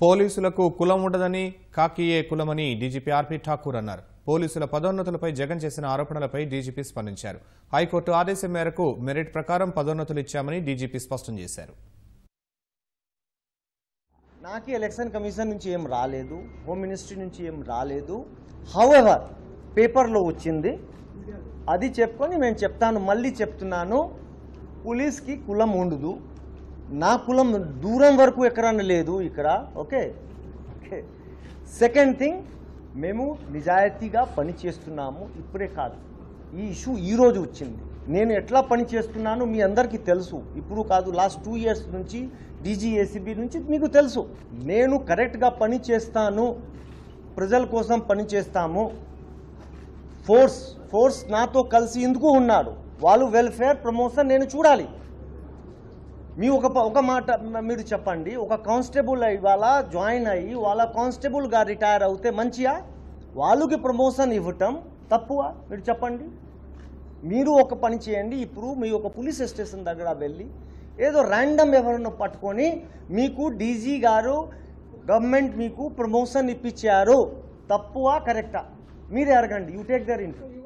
పోలీసులకు కులం ఉండదని కాకియే కులమని డీజీపీ ఆర్పీ ఠాకూర్ అన్నారు. పోలీసుల పదోన్నతులపై జగన్ చేసిన ఆరోపణలపై డీజీపీ స్పందించారు. హైకోర్టు ఆదేశం మేరకు మెరిట్ ప్రకారం పదోన్నతులు ఇచ్చామని డీజీపీ స్పష్టం చేశారు. నాకు ఎలక్షన్ కమిషన్ నుంచి ఏం రాలేదు, హోమ్ మినిస్ట్రీ నుంచి ఏం రాలేదు. హౌఎవర్ పేపర్లో వచ్చింది, అది చెప్పుకొని నేను చెప్తాను. మళ్ళీ చెప్తున్నాను, పోలీస్కి కులం ఉండదు. నా కులం దూరం వరకు ఎక్కడన్నా లేదు ఇక్కడ. ఓకే. సెకండ్ థింగ్, మేము నిజాయితీగా పని చేస్తున్నాము. ఇప్పుడే కాదు, ఈ ఇష్యూ ఈరోజు వచ్చింది. నేను ఎట్లా పని చేస్తున్నాను మీ అందరికీ తెలుసు. ఇప్పుడు కాదు, లాస్ట్ 2 years నుంచి డీజీఏసీబీ నుంచి మీకు తెలుసు. నేను కరెక్ట్గా పని చేస్తాను, ప్రజల కోసం పని చేస్తాము. ఫోర్స్ నాతో కలిసి ఎందుకు ఉన్నారు, వాళ్ళు వెల్ఫేర్ ప్రమోషన్ నేను చూడాలి. మీ ఒక మాట మీరు చెప్పండి, ఒక కానిస్టేబుల్ ఇవాళ జాయిన్ అయ్యి వాళ్ళ కానిస్టేబుల్గా రిటైర్ అవుతే మంచియా? వాళ్ళకి ప్రమోషన్ ఇవ్వటం తప్పువా? మీరు చెప్పండి. మీరు ఒక పని చేయండి, ఇప్పుడు మీ ఒక పోలీస్ స్టేషన్ దగ్గర వెళ్ళి ఏదో ర్యాండమ్ ఎవరినో పట్టుకొని మీకు డీజీ గారు గవర్నమెంట్ మీకు ప్రమోషన్ ఇప్పించారు, తప్పువా కరెక్టా? మీరే అడగండి. You take their interview.